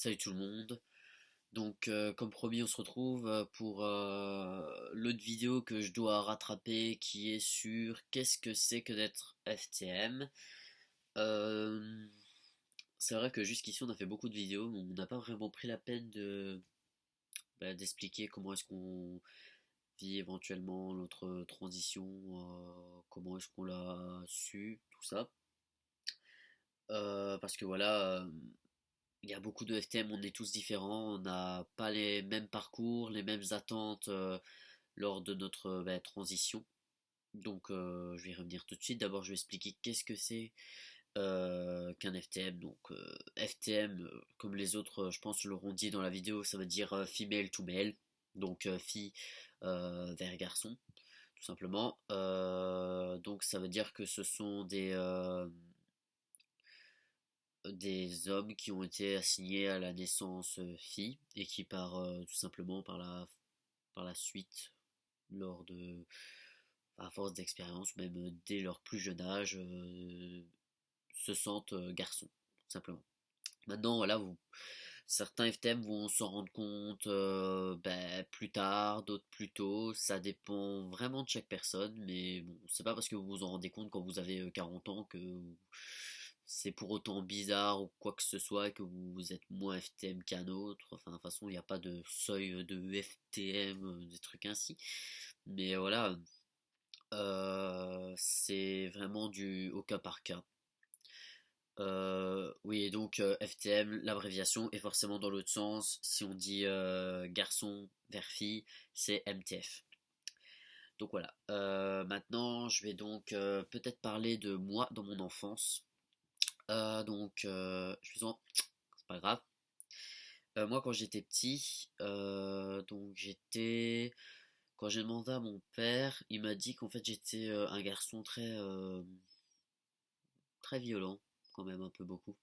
Salut tout le monde. Donc, comme promis, on se retrouve pour l'autre vidéo que je dois rattraper qui est sur qu'est-ce que c'est que d'être FTM. Euh, c'est vrai que jusqu'ici on a fait beaucoup de vidéos, mais on n'a pas vraiment pris la peine d'expliquer comment est-ce qu'on vit éventuellement notre transition, comment est-ce qu'on l'a su, tout ça. Parce que voilà, il y a beaucoup de FTM, on est tous différents, on n'a pas les mêmes parcours, les mêmes attentes lors de notre transition. Donc je vais y revenir tout de suite. D'abord je vais expliquer qu'est-ce que c'est qu'un FTM. Donc FTM, comme les autres, je pense, l'auront dit dans la vidéo, ça veut dire female to male. Donc fille vers garçon, tout simplement. Donc ça veut dire que ce sont des hommes qui ont été assignés à la naissance fille et qui tout simplement par la suite, lors de à force d'expérience, même dès leur plus jeune âge, se sentent garçons, tout simplement. Maintenant, voilà, certains FTM vont s'en rendre compte plus tard, d'autres plus tôt. Ça dépend vraiment de chaque personne, mais bon, c'est pas parce que vous vous en rendez compte quand vous avez 40 ans que c'est pour autant bizarre ou quoi que ce soit que vous êtes moins FTM qu'un autre. Enfin, de toute façon, il n'y a pas de seuil de FTM, des trucs ainsi. Mais voilà, c'est vraiment du au cas par cas. Oui, et donc FTM, l'abréviation est forcément dans l'autre sens. Si on dit garçon vers fille, c'est MTF. Donc voilà. Maintenant, je vais donc peut-être parler de moi dans mon enfance. Je suis en... C'est pas grave. Moi, quand j'étais petit, quand j'ai demandé à mon père, il m'a dit qu'en fait j'étais un garçon très violent, quand même un peu beaucoup.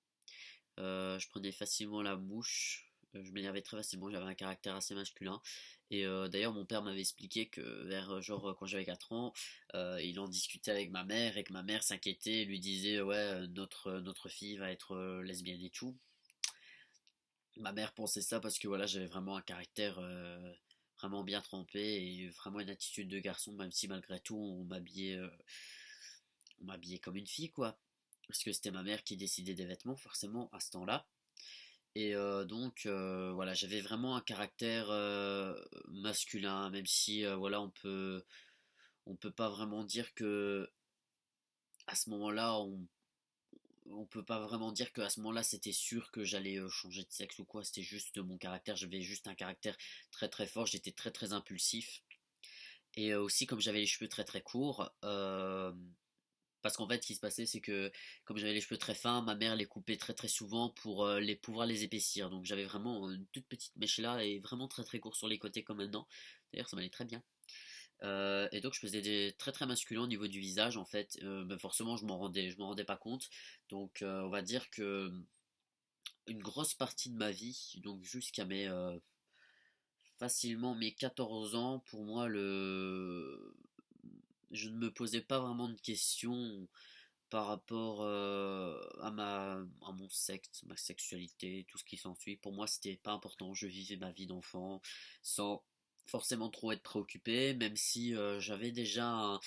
Je prenais facilement la mouche, je m'énervais très facilement, j'avais un caractère assez masculin. Et d'ailleurs, mon père m'avait expliqué que quand j'avais 4 ans, il en discutait avec ma mère et que ma mère s'inquiétait et lui disait ouais, notre fille va être lesbienne et tout. Ma mère pensait ça parce que voilà, j'avais vraiment un caractère vraiment bien trempé et vraiment une attitude de garçon, même si malgré tout on m'habillait comme une fille quoi. Parce que c'était ma mère qui décidait des vêtements forcément à ce temps-là. Et voilà, j'avais vraiment un caractère masculin, même si voilà, on peut pas vraiment dire que à ce moment-là, on peut pas vraiment dire qu'à ce moment-là, c'était sûr que j'allais changer de sexe ou quoi. C'était juste mon caractère. J'avais juste un caractère très très fort. J'étais très très impulsif. Et aussi, comme j'avais les cheveux très très courts, parce qu'en fait, ce qui se passait, c'est que comme j'avais les cheveux très fins, ma mère les coupait très très souvent pour pouvoir les épaissir. Donc j'avais vraiment une toute petite mèche là et vraiment très très court sur les côtés comme maintenant. D'ailleurs, ça m'allait très bien. Et donc je faisais des très très masculins au niveau du visage en fait. Forcément, je m'en rendais pas compte. Donc on va dire que une grosse partie de ma vie, donc jusqu'à facilement mes 14 ans, pour moi je ne me posais pas vraiment de questions par rapport à mon sexe, ma sexualité, tout ce qui s'ensuit. Pour moi, c'était pas important. Je vivais ma vie d'enfant sans forcément trop être préoccupé, même si j'avais déjà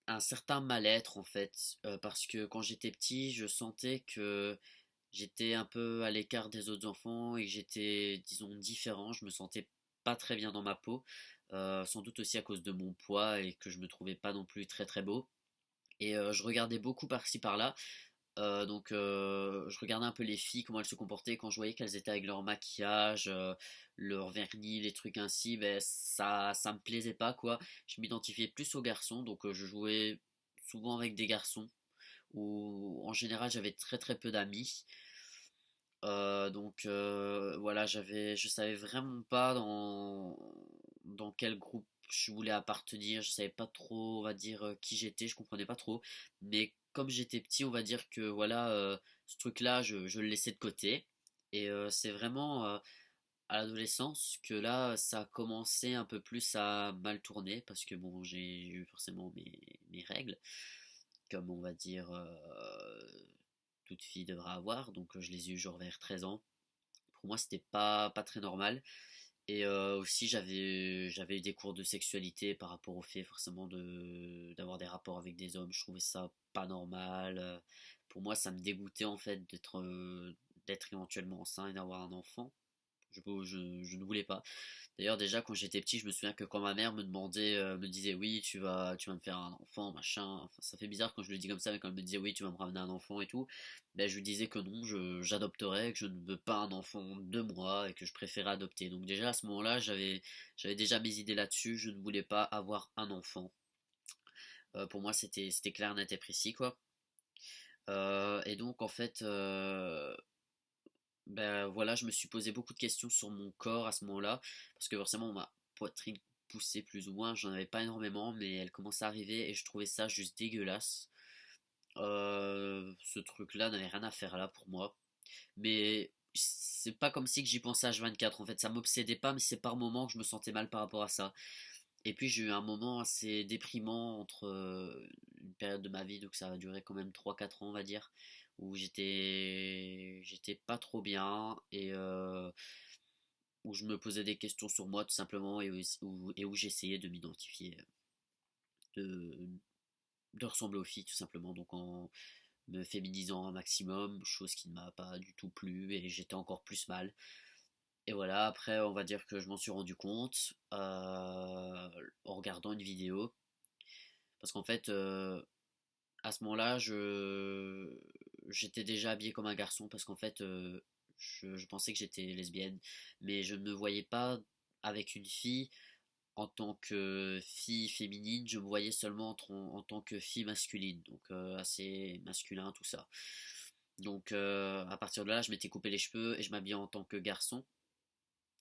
un certain mal-être en fait, parce que quand j'étais petit, je sentais que j'étais un peu à l'écart des autres enfants et que j'étais, disons, différent. Je me sentais pas très bien dans ma peau, sans doute aussi à cause de mon poids et que je me trouvais pas non plus très très beau. Et je regardais beaucoup par-ci par-là. Je regardais un peu les filles, comment elles se comportaient. Quand je voyais qu'elles étaient avec leur maquillage, leur vernis, les trucs ainsi, ça me plaisait pas, quoi. Je m'identifiais plus aux garçons, donc je jouais souvent avec des garçons. Ou en général, j'avais très très peu d'amis. Voilà, je savais vraiment pas dans quel groupe je voulais appartenir, je savais pas trop, on va dire, qui j'étais, je comprenais pas trop. Mais comme j'étais petit, on va dire que voilà, ce truc-là, je le laissais de côté. Et c'est vraiment à l'adolescence que là, ça a commencé un peu plus à mal tourner, parce que bon, j'ai eu forcément mes règles, comme on va dire toute fille devra avoir, donc je les ai eu genre vers 13 ans. Pour moi, c'était pas très normal. Et aussi, j'avais eu des cours de sexualité par rapport au fait forcément d'avoir des rapports avec des hommes. Je trouvais ça pas normal. Pour moi, ça me dégoûtait en fait d'être éventuellement enceint et d'avoir un enfant. Je ne voulais pas. D'ailleurs, déjà quand j'étais petit, je me souviens que quand ma mère me demandait, me disait oui, tu vas me faire un enfant, machin. Enfin, ça fait bizarre quand je le dis comme ça, mais quand elle me disait oui, tu vas me ramener un enfant et tout, ben, je lui disais que non, j'adopterais, que je ne veux pas un enfant de moi et que je préférais adopter. Donc déjà à ce moment-là, j'avais déjà mes idées là-dessus. Je ne voulais pas avoir un enfant. Pour moi, c'était clair, net et précis, quoi. Et donc en fait, ben voilà, je me suis posé beaucoup de questions sur mon corps à ce moment-là, parce que forcément ma poitrine poussait plus ou moins, j'en avais pas énormément, mais elle commençait à arriver et je trouvais ça juste dégueulasse. Ce truc-là n'avait rien à faire là pour moi. Mais c'est pas comme si que j'y pensais H24, en fait, ça m'obsédait pas, mais c'est par moments que je me sentais mal par rapport à ça. Et puis j'ai eu un moment assez déprimant entre une période de ma vie, donc ça a duré quand même 3 4 ans on va dire, où j'étais pas trop bien et où je me posais des questions sur moi tout simplement et où j'essayais de m'identifier, de, de ressembler aux filles tout simplement, donc en me féminisant un maximum, chose qui ne m'a pas du tout plu et j'étais encore plus mal. Et voilà, après on va dire que je m'en suis rendu compte en regardant une vidéo. Parce qu'en fait, à ce moment-là, j'étais déjà habillé comme un garçon parce qu'en fait, je pensais que j'étais lesbienne, mais je ne me voyais pas avec une fille en tant que fille féminine, je me voyais seulement en tant que fille masculine, donc assez masculin, tout ça. Donc à partir de là, je m'étais coupé les cheveux et je m'habillais en tant que garçon.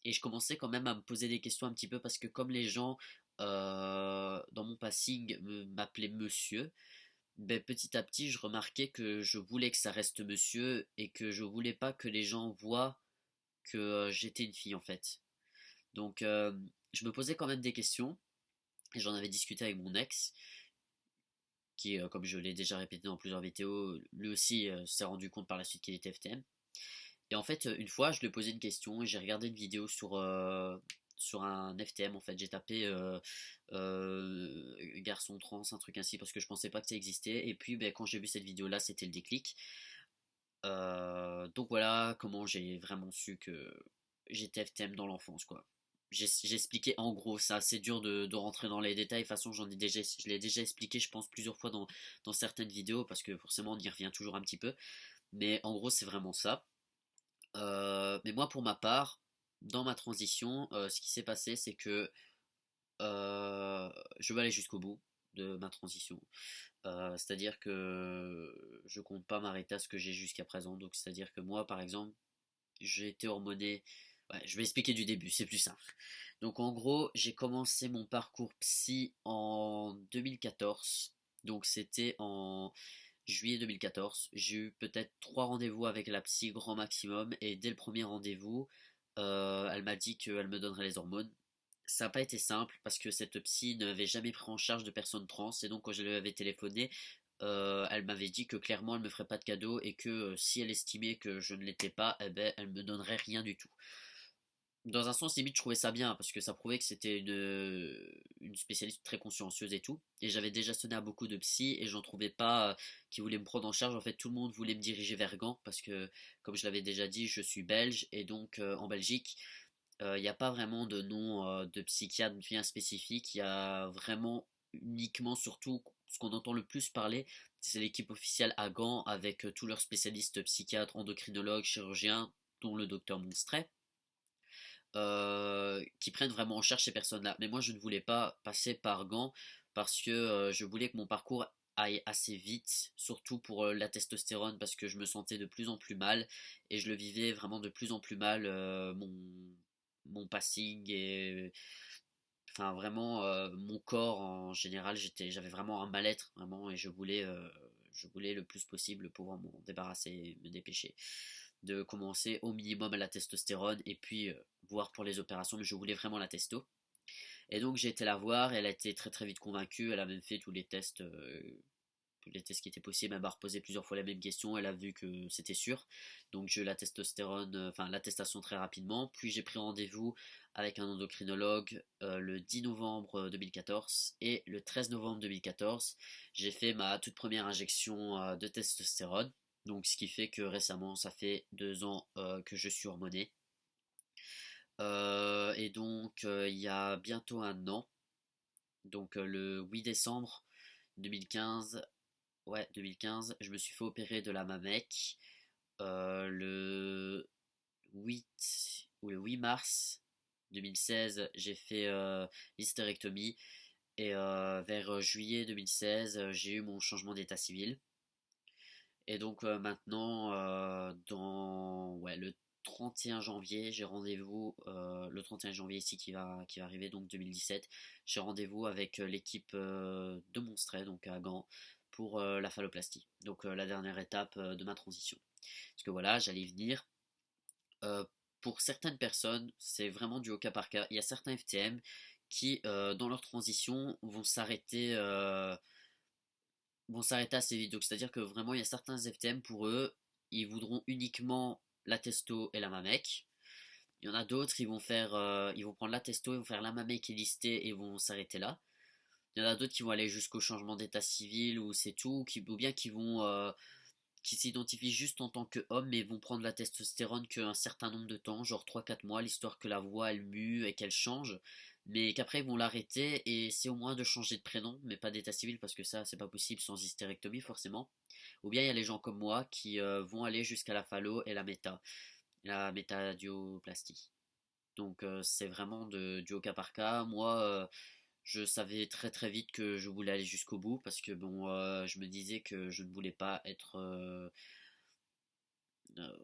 Et je commençais quand même à me poser des questions un petit peu parce que comme les gens dans mon passing m'appelaient monsieur, ben, petit à petit je remarquais que je voulais que ça reste monsieur et que je voulais pas que les gens voient que j'étais une fille en fait. Donc je me posais quand même des questions et j'en avais discuté avec mon ex qui, comme je l'ai déjà répété dans plusieurs vidéos, lui aussi s'est rendu compte par la suite qu'il était FTM. Et en fait, une fois, je lui ai posé une question et j'ai regardé une vidéo sur un FTM. En fait, j'ai tapé garçon trans, un truc ainsi, parce que je pensais pas que ça existait. Et puis, ben, quand j'ai vu cette vidéo-là, c'était le déclic. Donc voilà comment j'ai vraiment su que j'étais FTM dans l'enfance, quoi. J'ai expliqué en gros, c'est assez dur de rentrer dans les détails. De toute façon, je l'ai déjà expliqué, je pense, plusieurs fois dans certaines vidéos, parce que forcément, on y revient toujours un petit peu. Mais en gros, c'est vraiment ça. Mais moi, pour ma part, dans ma transition, ce qui s'est passé, c'est que je vais aller jusqu'au bout de ma transition. C'est-à-dire que je compte pas m'arrêter à ce que j'ai jusqu'à présent. Donc, c'est-à-dire que moi, par exemple, j'ai été hormoné. Ouais, je vais expliquer du début, c'est plus simple. Donc, en gros, j'ai commencé mon parcours psy en 2014. Donc, c'était en juillet 2014. J'ai eu peut-être 3 rendez-vous avec la psy grand maximum et dès le premier rendez-vous, elle m'a dit qu'elle me donnerait les hormones. Ça n'a pas été simple parce que cette psy n'avait jamais pris en charge de personnes trans et donc quand je lui avais téléphoné, elle m'avait dit que clairement elle me ferait pas de cadeau et que si elle estimait que je ne l'étais pas, eh ben, elle me donnerait rien du tout. Dans un sens, limite, je trouvais ça bien parce que ça prouvait que c'était une spécialiste très consciencieuse et tout. Et j'avais déjà sonné à beaucoup de psy et j'en trouvais pas qui voulaient me prendre en charge. En fait, tout le monde voulait me diriger vers Gand parce que, comme je l'avais déjà dit, je suis belge et donc en Belgique, il n'y a pas vraiment de nom de psychiatre bien spécifique. Il y a vraiment uniquement, surtout, ce qu'on entend le plus parler, c'est l'équipe officielle à Gand avec tous leurs spécialistes psychiatres, endocrinologues, chirurgiens, dont le docteur Monstret qui prennent vraiment en charge ces personnes-là. Mais moi, je ne voulais pas passer par Gand parce que je voulais que mon parcours aille assez vite, surtout pour la testostérone, parce que je me sentais de plus en plus mal et je le vivais vraiment de plus en plus mal, mon passing et enfin vraiment mon corps en général, j'avais vraiment un mal-être vraiment et je voulais le plus possible pouvoir m'en débarrasser et me dépêcher de commencer au minimum à la testostérone et puis voir pour les opérations, mais je voulais vraiment la testo. Et donc j'ai été la voir, elle a été très très vite convaincue, elle a même fait tous les tests tous les tests qui étaient possibles. Elle m'a reposé plusieurs fois la même question, elle a vu que c'était sûr. Donc j'ai eu la testostérone, enfin l'attestation très rapidement. Puis j'ai pris rendez-vous avec un endocrinologue le 10 novembre 2014 et le 13 novembre 2014, j'ai fait ma toute première injection de testostérone. Donc ce qui fait que récemment, ça fait 2 ans que je suis hormoné. Et donc il y a bientôt un an, donc le 8 décembre 2015, ouais 2015, je me suis fait opérer de la mamec. Le 8 ou le 8 mars 2016, j'ai fait l'hystérectomie et vers juillet 2016, j'ai eu mon changement d'état civil. Et donc maintenant, dans ouais, le 31 janvier, j'ai rendez-vous, le 31 janvier ici qui va arriver, donc 2017, j'ai rendez-vous avec l'équipe de Monstray, donc à Gand, pour la phalloplastie. Donc la dernière étape de ma transition. Parce que voilà, j'allais y venir. Euh, pour certaines personnes, c'est vraiment du au cas par cas. Il y a certains FTM qui, dans leur transition, vont s'arrêter assez vite. Donc, c'est-à-dire que vraiment, il y a certains FTM pour eux, ils voudront uniquement la testo et la mamec. Il y en a d'autres, ils vont prendre la testo, ils vont faire la mamec et listée et vont s'arrêter là. Il y en a d'autres qui vont aller jusqu'au changement d'état civil ou c'est tout, ou bien qui s'identifient juste en tant qu'hommes mais vont prendre la testostérone qu'un certain nombre de temps, genre 3 4 mois, l'histoire que la voix elle mue et qu'elle change, mais qu'après ils vont l'arrêter et c'est au moins de changer de prénom, mais pas d'état civil parce que ça c'est pas possible sans hystérectomie forcément. Ou bien il y a les gens comme moi qui vont aller jusqu'à la phallo et la métadioplastie. Donc c'est vraiment du au cas par cas. Moi, je savais très très vite que je voulais aller jusqu'au bout parce que bon, je me disais que je ne voulais pas être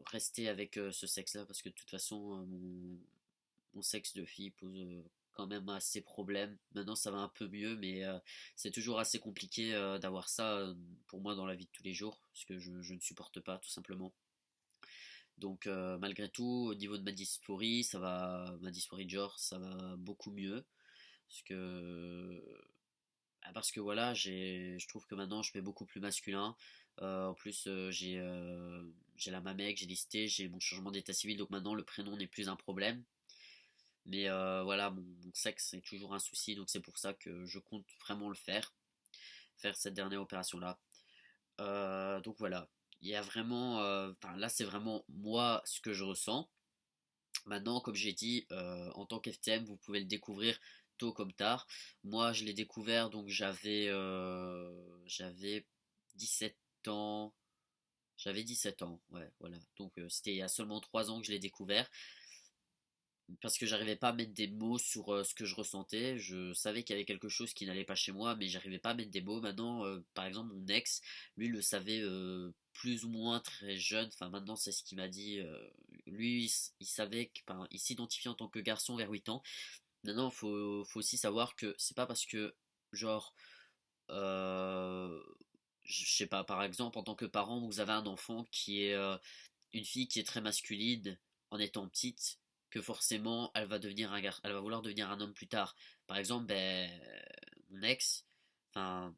resté avec ce sexe-là parce que de toute façon, mon sexe de fille pose quand même assez problème. Maintenant, ça va un peu mieux, mais c'est toujours assez compliqué d'avoir ça pour moi dans la vie de tous les jours parce que je ne supporte pas tout simplement. Donc malgré tout, au niveau de ma dysphorie, ma dysphorie de genre, ça va beaucoup mieux. Parce que, parce que voilà, je trouve que maintenant je fais beaucoup plus masculin. En plus, j'ai la mamec, j'ai listé, j'ai mon changement d'état civil, donc maintenant le prénom n'est plus un problème. Mais voilà, mon sexe est toujours un souci, donc c'est pour ça que je compte vraiment le faire cette dernière opération-là. Donc voilà, il y a vraiment, enfin là c'est vraiment moi ce que je ressens. Maintenant, comme j'ai dit, en tant qu'FTM, vous pouvez le découvrir tôt comme tard. Moi, je l'ai découvert, donc j'avais 17 ans. J'avais 17 ans, ouais, voilà. Donc c'était il y a seulement 3 ans que je l'ai découvert. Parce que j'arrivais pas à mettre des mots sur ce que je ressentais. Je savais qu'il y avait quelque chose qui n'allait pas chez moi, mais j'arrivais pas à mettre des mots. Maintenant, par exemple, mon ex, lui, le savait plus ou moins très jeune. Enfin, maintenant, c'est ce qu'il m'a dit. Lui, il savait enfin, il s'identifiait en tant que garçon vers 8 ans. Maintenant, faut aussi savoir que c'est pas parce que, genre, euh, je sais pas, par exemple, en tant que parent, vous avez un enfant qui est une fille qui est très masculine en étant petite, que forcément elle va vouloir devenir un homme plus tard. Par exemple, ben, mon ex, enfin,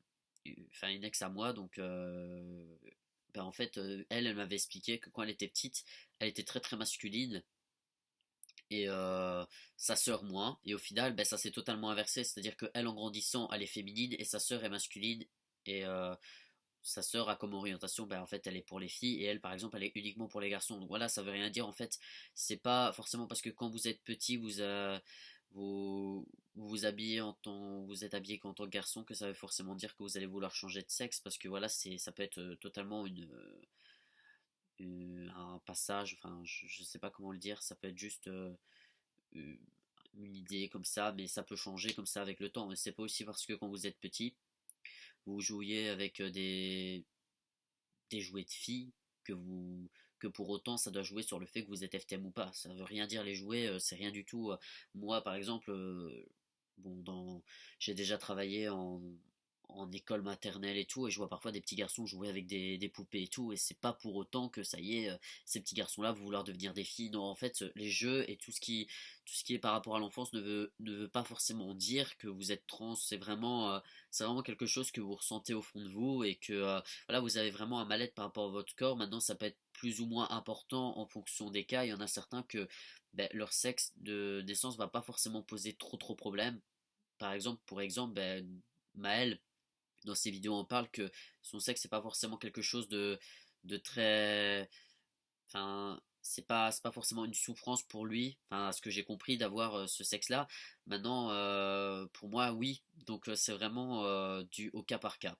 une ex à moi, donc ben, en fait, elle m'avait expliqué que quand elle était petite, elle était très très masculine et sa sœur moins. Et au final, ben, ça s'est totalement inversé, c'est-à-dire que elle en grandissant, elle est féminine et sa sœur est masculine. Et sa sœur a comme orientation, ben, en fait, elle est pour les filles et elle, par exemple, elle est uniquement pour les garçons. Donc voilà, ça veut rien dire en fait. C'est pas forcément parce que quand vous êtes petit, vous habillez vous êtes habillé qu'en tant que garçon que ça veut forcément dire que vous allez vouloir changer de sexe parce que voilà, ça peut être totalement un passage. Enfin, je sais pas comment le dire. Ça peut être juste une idée comme ça, mais ça peut changer comme ça avec le temps. Mais c'est pas aussi parce que quand vous êtes petit vous jouiez avec des jouets de filles que pour autant ça doit jouer sur le fait que vous êtes FTM ou pas. Ça veut rien dire les jouets, c'est rien du tout. Moi par exemple, bon, j'ai déjà travaillé en école maternelle et tout, et je vois parfois des petits garçons jouer avec des poupées et tout, et c'est pas pour autant que ça y est, ces petits garçons-là vont vouloir devenir des filles. Non, en fait, les jeux et tout ce qui est par rapport à l'enfance ne veut pas forcément dire que vous êtes trans. C'est vraiment quelque chose que vous ressentez au fond de vous et que voilà, vous avez vraiment un mal-être par rapport à votre corps. Maintenant, ça peut être plus ou moins important en fonction des cas. Il y en a certains que ben, leur sexe de naissance va pas forcément poser trop problème. Par exemple, pour exemple, ben, Maël, dans ses vidéos, on parle que son sexe, c'est pas forcément quelque chose de très. Enfin, c'est pas forcément une souffrance pour lui, enfin, à ce que j'ai compris, d'avoir ce sexe-là. Maintenant, pour moi, oui. Donc, c'est vraiment du au cas par cas.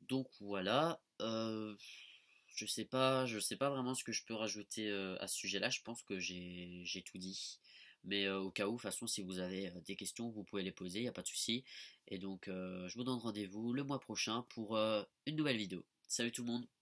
Donc, voilà. Je sais pas vraiment ce que je peux rajouter à ce sujet-là. Je pense que j'ai tout dit. Mais au cas où, de toute façon, si vous avez des questions, vous pouvez les poser, il n'y a pas de souci. Et donc, je vous donne rendez-vous le mois prochain pour une nouvelle vidéo. Salut tout le monde!